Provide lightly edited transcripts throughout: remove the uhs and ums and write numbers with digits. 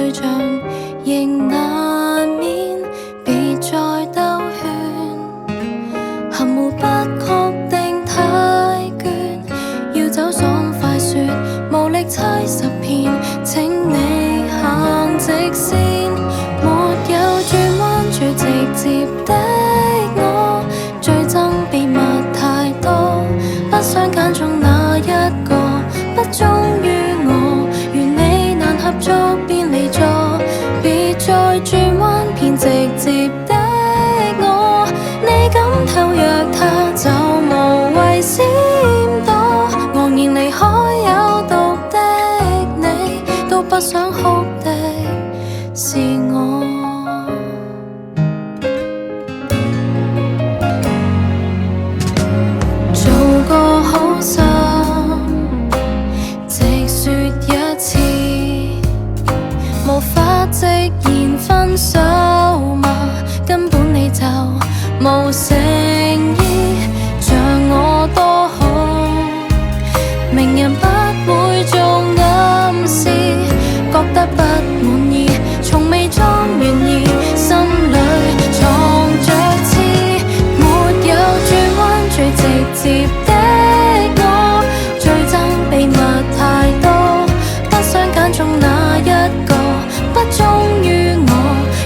對象，仍難免別再兜圈，含糊不確定太倦，要走爽快說，無力猜十遍，請你行直線，沒有轉彎，最直接的我，最憎秘密太多，不想揀中哪一個，不忠於我，如你難合作便離座，別再轉彎，偏直接的我，你敢偷約他就無謂閃躲，昂然離開有毒的你，都不想哭的是我。做個好心，直說一次，無法直言分手嗎？根本你就無誠意，像我多好，明人不會做暗示，覺得不滿意，從未裝願意，心裏藏着刺，沒有轉彎，最直接的我，最憎秘密太多，不想揀中哪一個，不忠於我，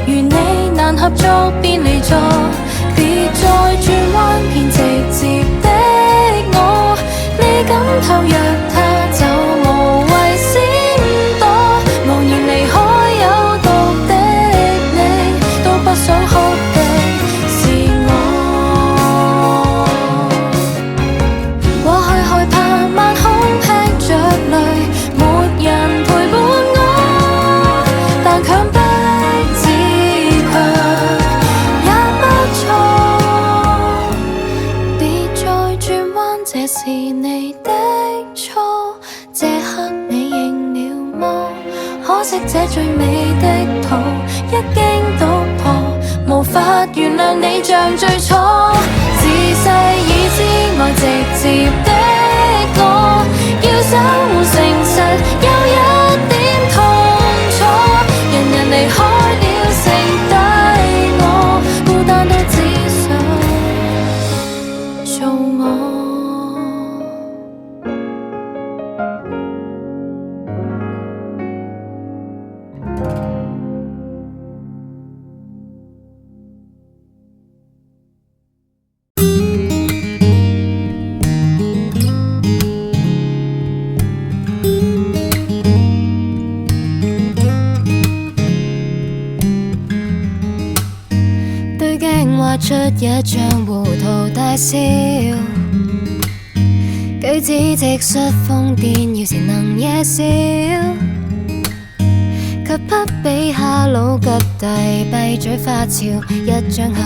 如你難合作便離座，別再轉彎，偏直接的我，你敢偷約他就無謂閃躲，昂然離開有毒的你，都不想哭的是我。過去害怕晚空劈着淚，沒人陪伴我，但強迫自強也不錯，別再轉彎，這是你的錯，這刻你認了麼？可惜這最美的圖一經篤破，無法原諒你像最初，自細已知愛直接的我，要守護誠實有一點痛楚，人人離開了剩低我，孤單都只想做我。對鏡畫出一張糊塗大笑，舉止直率瘋癲，要是能夜笑，卻不比哈佬吉弟閉嘴花俏，一張口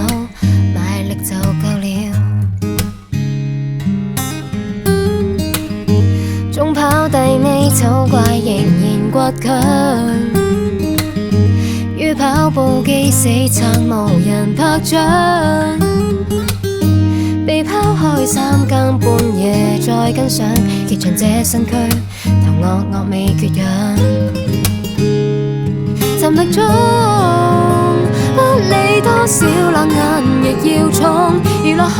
賣力就夠了。中跑第尾醜怪仍然倔強，於跑步機死撐無人拍掌，被拋開三更半夜再跟上，揭盡這身軀，頭惡惡未缺氧，沉溺中不理多少冷眼亦要衝，娛樂後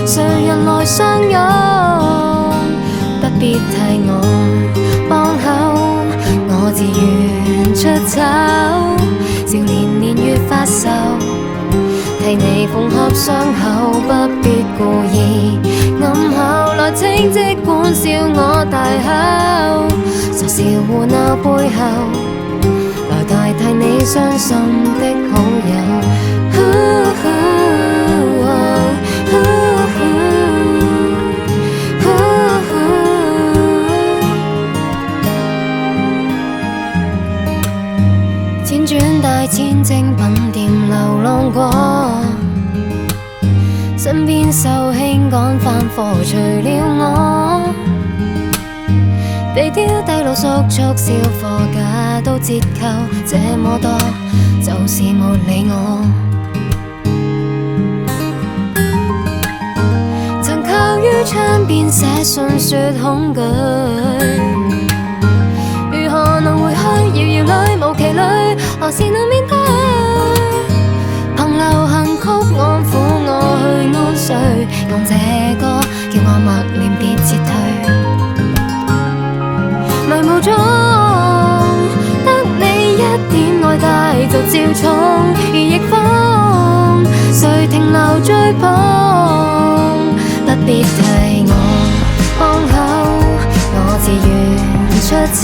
誰人來相擁，不必替我幫口，我自願出醜，少年年月發愁，替你縫合傷口，不必故意暗後來請即管笑我大口，傻笑胡鬧背後，來代替你傷心的好友。輾轉大千精品店流浪過，身邊壽興趕返貨，除了我，被丟低露宿促銷貨價都折扣，這麼多就是沒理我。曾靠於窗邊寫信說恐懼，如何能回去遙遙裏重而逆風，誰停留追捧？不必替我幫口，我自願出醜。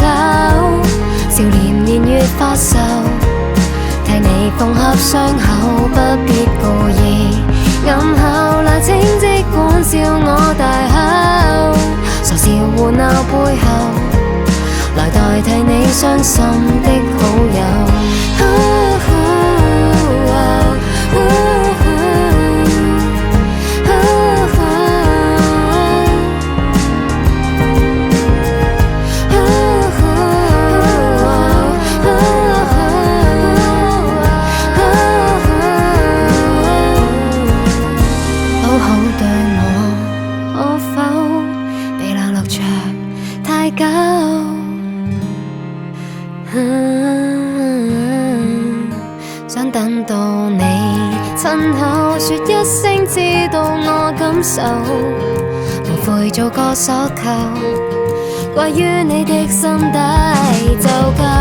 少年年月發愁，替你縫合傷口，不必故意暗後來請即管笑我大口，傻笑胡鬧背後，來代替你傷心的好友。好好對我，可否被冷落着太久？想等到你親口說一聲，知道我感受，無悔做個所求，關於你的心底就夠。